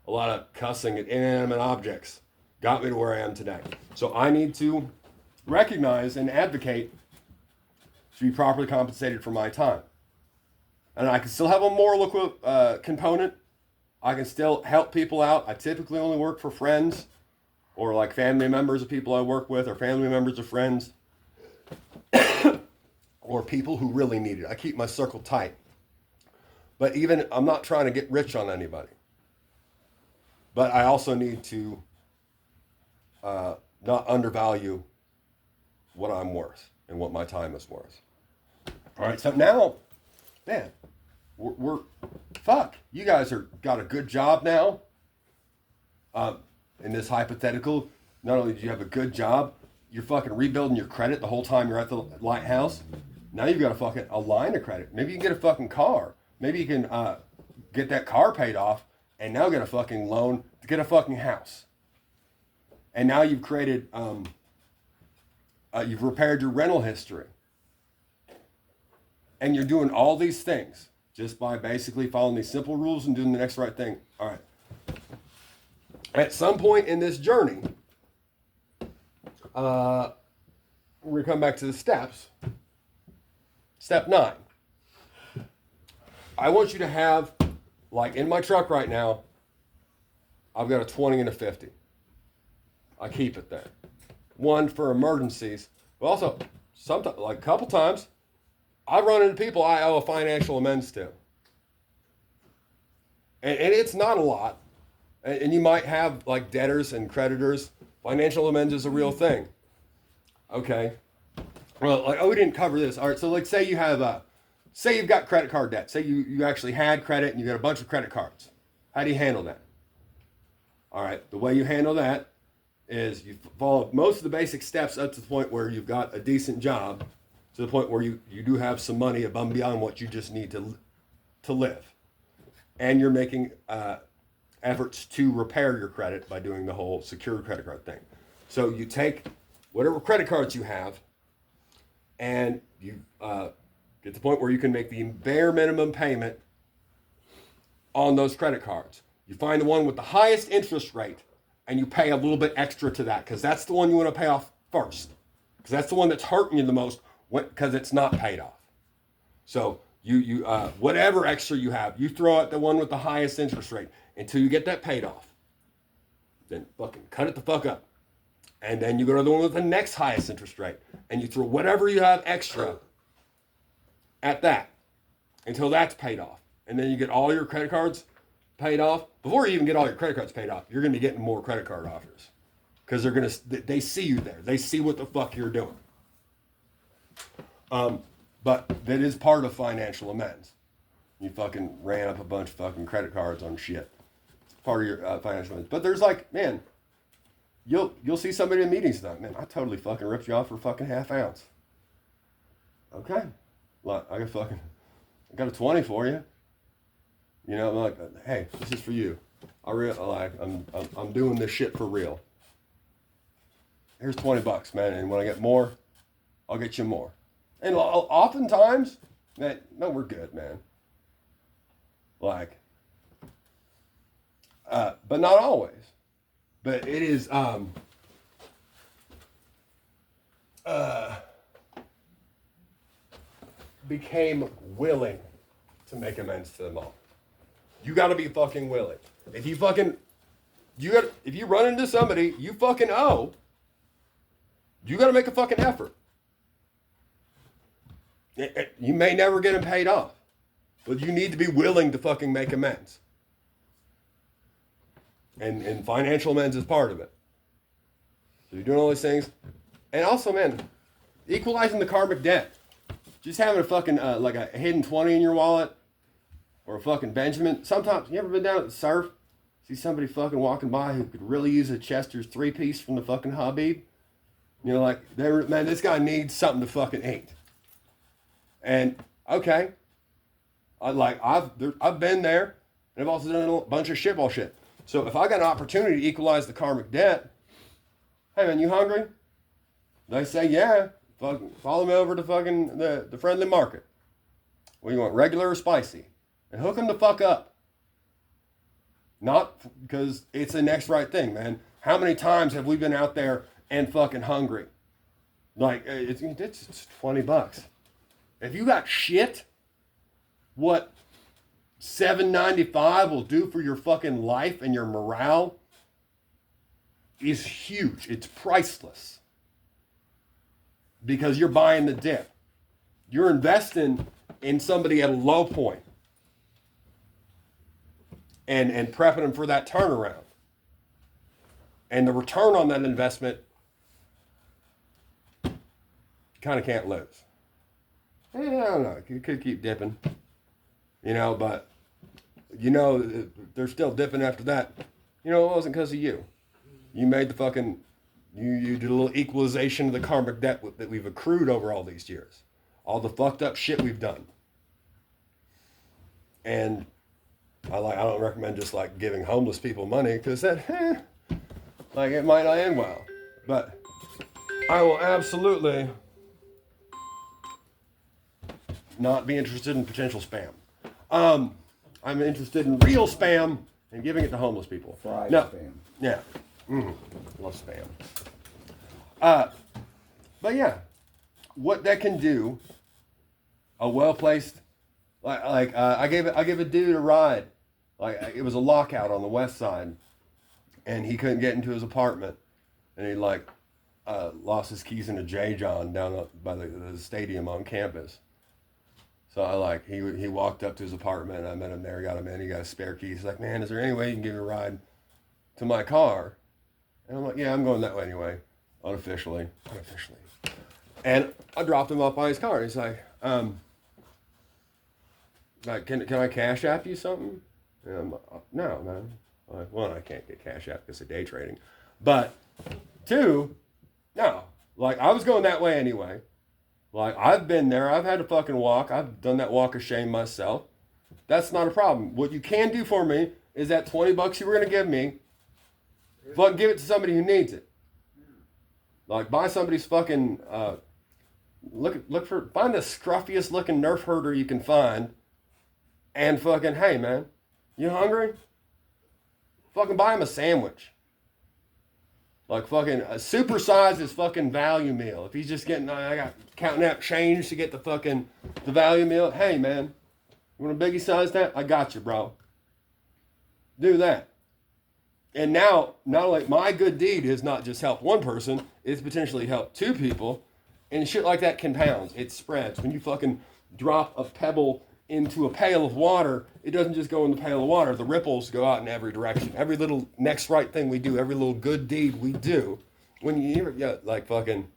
a lot of cussing at inanimate objects got me to where I am today. So I need to recognize and advocate to be properly compensated for my time. And I can still have a moral component. I can still help people out. I typically only work for friends or like family members of people I work with, or family members of friends, or people who really need it. I keep my circle tight. But even, I'm not trying to get rich on anybody. But I also need to not undervalue what I'm worth and what my time is worth. All right, so now, man, we're fuck. You guys got a good job now. In this hypothetical, not only do you have a good job, you're fucking rebuilding your credit the whole time you're at the lighthouse. Now you've got a line of credit. Maybe you can get a fucking car. Maybe you can get that car paid off and now get a fucking loan to get a fucking house. And now you've created, you've repaired your rental history. And you're doing all these things just by basically following these simple rules and doing the next right thing. All right. At some point in this journey, we're going to come back to the steps. Step 9. I want you to have, like in my truck right now, I've got a 20 and a 50. I keep it there. One for emergencies, but also sometimes, like a couple times, I run into people I owe a financial amends to. And it's not a lot. And you might have like debtors and creditors. Financial amends is a real thing. Okay. Well, like, oh, we didn't cover this. All right, so like say you have say you've got credit card debt. Say you actually had credit and you got a bunch of credit cards. How do you handle that? All right, the way you handle that is you follow most of the basic steps up to the point where you've got a decent job, to the point where you do have some money above and beyond what you just need to live. And you're making efforts to repair your credit by doing the whole secured credit card thing. So you take whatever credit cards you have, and you get to the point where you can make the bare minimum payment on those credit cards. You find the one with the highest interest rate, and you pay a little bit extra to that, because that's the one you want to pay off first. Because that's the one that's hurting you the most, because it's not paid off. So you whatever extra you have, you throw at the one with the highest interest rate until you get that paid off. Then fucking cut it the fuck up. And then you go to the one with the next highest interest rate, and you throw whatever you have extra at that until that's paid off. And then you get all your credit cards paid off. Before you even get all your credit cards paid off, you're going to be getting more credit card offers, because they see you there. They see what the fuck you're doing. But that is part of financial amends. You fucking ran up a bunch of fucking credit cards on shit. It's part of your financial amends. But there's like, man, you'll see somebody in meetings like, man, I totally fucking ripped you off for fucking half ounce. Okay. Look, I got a 20 for you. You know, I'm like, hey, this is for you. I'm doing this shit for real. Here's $20, man, and when I get more, I'll get you more. And oftentimes, man, no, we're good, man. Like, but not always. But it is, became willing to make amends to them all. You got to be fucking willing. If you run into somebody you fucking owe, you got to make a fucking effort. You may never get them paid off, but you need to be willing to fucking make amends. And financial amends is part of it. So you're doing all these things. And also, man, equalizing the karmic debt. Just having a fucking, like a hidden 20 in your wallet, or a fucking Benjamin. Sometimes, you ever been down at the surf? See somebody fucking walking by who could really use a Chester's 3-piece from the fucking Habib? You know, like, man, this guy needs something to fucking eat. And, okay. I've been there, and I've also done a bunch of shitball shit. So if I got an opportunity to equalize the karmic debt, hey man, you hungry? They say, yeah. Fucking follow me over to fucking the friendly market. What do you want, regular or spicy? And hook them the fuck up. Not because it's the next right thing, man. How many times have we been out there and fucking hungry? Like, it's $20. If you got shit, what $7.95 will do for your fucking life and your morale is huge. It's priceless. Because you're buying the dip. You're investing in somebody at a low point. And prepping them for that turnaround. And the return on that investment, you kind of can't lose. I don't know. You could keep dipping. You know, but, you know, they're still dipping after that. You know, it wasn't because of you. You made the fucking... You did a little equalization of the karmic debt that we've accrued over all these years. All the fucked up shit we've done. And I don't recommend just like giving homeless people money, because that, like, it might not end well. But I will absolutely not be interested in potential spam. I'm interested in real spam and giving it to homeless people. Fried spam. Yeah. Love spam. But yeah, what that can do, a well-placed, I gave a dude a ride. Like, it was a lockout on the west side, and he couldn't get into his apartment, and he lost his keys in a J-John down by the stadium on campus. So he walked up to his apartment, I met him there, got him in, he got his spare keys. He's like, man, is there any way you can give me a ride to my car? And I'm like, yeah, I'm going that way anyway, unofficially. And I dropped him off by his car. He's like, can I cash app you something? And I'm like, no, man. I'm like, one, I can't get cash app because of day trading. But two, no. Like, I was going that way anyway. Like, I've been there. I've had to fucking walk. I've done that walk of shame myself. That's not a problem. What you can do for me is that $20 you were going to give me, fucking give it to somebody who needs it. Like, buy somebody's fucking, find the scruffiest looking Nerf herder you can find, and fucking, hey man, you hungry? Fucking buy him a sandwich. Like, fucking supersize his fucking value meal. If he's just getting, I got counting out change to get the value meal. Hey man, you want to biggie size that? I got you, bro. Do that. And now, not only my good deed has not just helped one person, it's potentially helped two people. And shit like that compounds. It spreads. When you fucking drop a pebble into a pail of water, it doesn't just go in the pail of water. The ripples go out in every direction. Every little next right thing we do, every little good deed we do, when you ever, like fucking,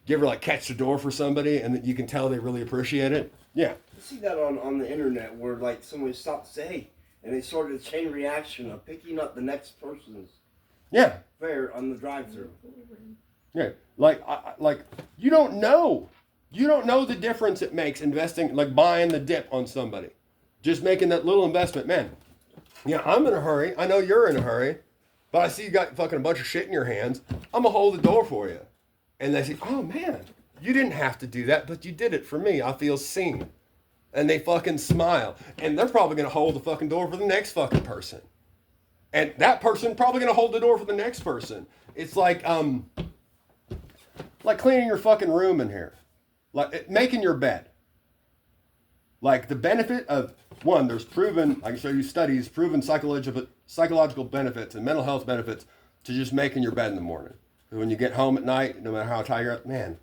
you ever like catch the door for somebody and you can tell they really appreciate it? Yeah. You see that on the internet where like somebody stopped to say, hey, and they sort of chain reaction of picking up the next person's fare on the drive-thru. Yeah, like you don't know the difference it makes investing, like buying the dip on somebody, just making that little investment. Man, yeah, I'm in a hurry. I know you're in a hurry, but I see you got fucking a bunch of shit in your hands. I'm gonna hold the door for you, and they say, oh man, you didn't have to do that, but you did it for me. I feel seen. And they fucking smile. And they're probably going to hold the fucking door for the next fucking person. And that person probably going to hold the door for the next person. It's like cleaning your fucking room in here. Like making your bed. Like the benefit of, one, there's proven, I can show you studies, proven psychological benefits and mental health benefits to just making your bed in the morning. When you get home at night, no matter how tired you're up, man,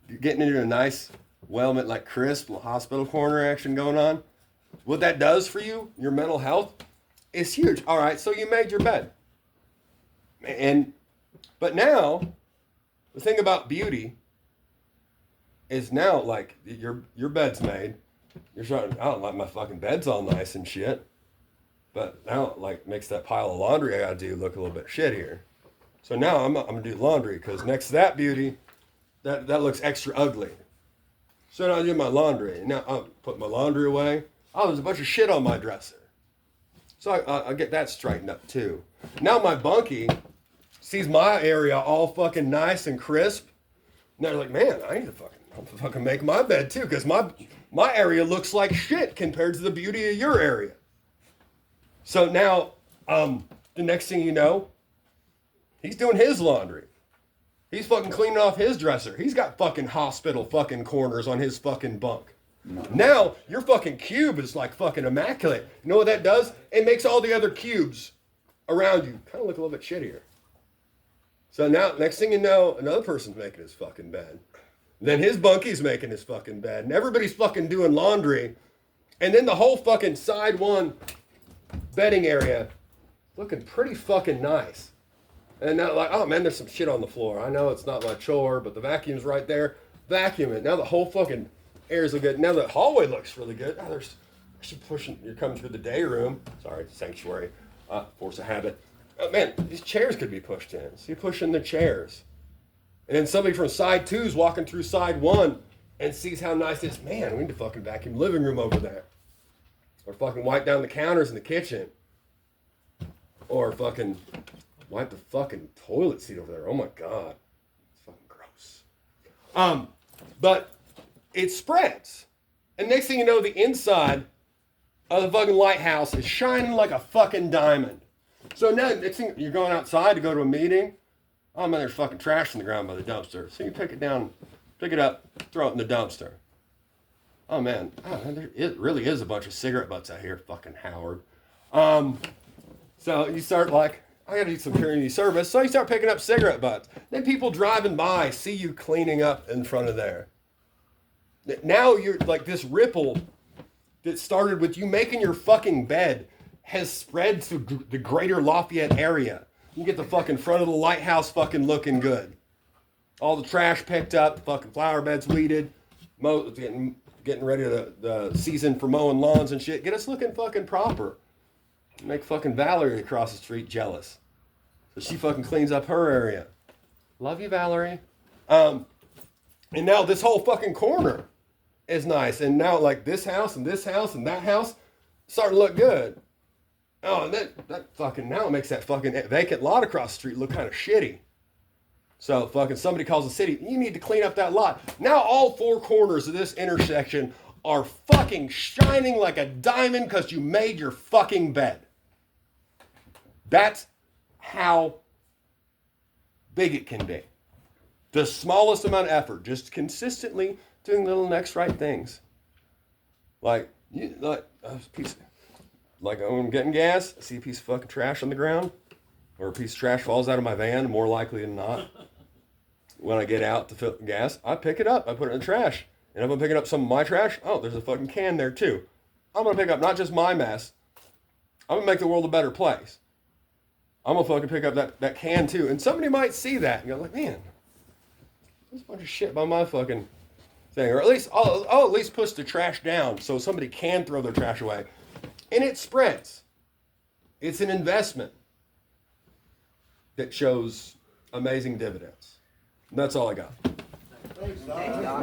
you're getting into a nice, well-meant, like crisp, hospital corner action going on. What that does for you, your mental health, is huge. All right, so you made your bed. But now, the thing about beauty is now, like, your bed's made. You're starting, I don't like my fucking bed's all nice and shit. But now it, like, makes that pile of laundry I gotta do look a little bit shittier. So now I'm gonna do laundry, because next to that beauty, that looks extra ugly. So now I do my laundry. Now I'll put my laundry away. Oh, there's a bunch of shit on my dresser. So I get that straightened up too. Now my bunkie sees my area all fucking nice and crisp. And they're like, man, I need to fucking make my bed too, because my area looks like shit compared to the beauty of your area. So now, the next thing you know, he's doing his laundry. He's fucking cleaning off his dresser. He's got fucking hospital fucking corners on his fucking bunk. No. Now, your fucking cube is like fucking immaculate. You know what that does? It makes all the other cubes around you kind of look a little bit shittier. So now, next thing you know, another person's making his fucking bed. Then his bunkie's making his fucking bed. And everybody's fucking doing laundry. And then the whole fucking side one bedding area looking pretty fucking nice. And now, like, oh man, there's some shit on the floor. I know it's not my chore, but the vacuum's right there. Vacuum it. Now the whole fucking area's look good. Now the hallway looks really good. Now there's actually pushing. You're coming through the day room. Sorry, sanctuary. Force of habit. Oh man, these chairs could be pushed in. So you push in the chairs, and then somebody from side 2's walking through side 1 and sees how nice it is. Man, we need to fucking vacuum the living room over there, or fucking wipe down the counters in the kitchen, or fucking wipe the fucking toilet seat over there. Oh my God. It's fucking gross. But it spreads. And next thing you know, the inside of the fucking lighthouse is shining like a fucking diamond. So now, next thing, you're going outside to go to a meeting. Oh man, there's fucking trash on the ground by the dumpster. So you pick it down, pick it up, throw it in the dumpster. Oh man, it really is a bunch of cigarette butts out here, fucking Howard. So you start like, I gotta do some community service. So you start picking up cigarette butts. Then people driving by see you cleaning up in front of there. Now you're like, this ripple that started with you making your fucking bed has spread to the greater Lafayette area. You get the fucking front of the lighthouse fucking looking good. All the trash picked up, fucking flower beds weeded, getting ready to the season for mowing lawns and shit. Get us looking fucking proper. Make fucking Valerie across the street jealous. So she fucking cleans up her area. Love you, Valerie. And now this whole fucking corner is nice. And now like this house and that house starting to look good. Oh, and that fucking, now it makes that fucking vacant lot across the street look kind of shitty. So fucking somebody calls the city, you need to clean up that lot. Now all four corners of this intersection are fucking shining like a diamond because you made your fucking bed. That's how big it can be. The smallest amount of effort, just consistently doing little next right things. Like when I'm getting gas, I see a piece of fucking trash on the ground, or a piece of trash falls out of my van, more likely than not. When I get out to fill gas, I pick it up, I put it in the trash. And if I'm picking up some of my trash, oh, there's a fucking can there too. I'm gonna pick up not just my mess, I'm gonna make the world a better place. I'm gonna fucking pick up that can too. And somebody might see that and go like, man, there's a bunch of shit by my fucking thing. Or at least, I'll at least push the trash down so somebody can throw their trash away. And it spreads. It's an investment that shows amazing dividends. And that's all I got. Thanks, Doc.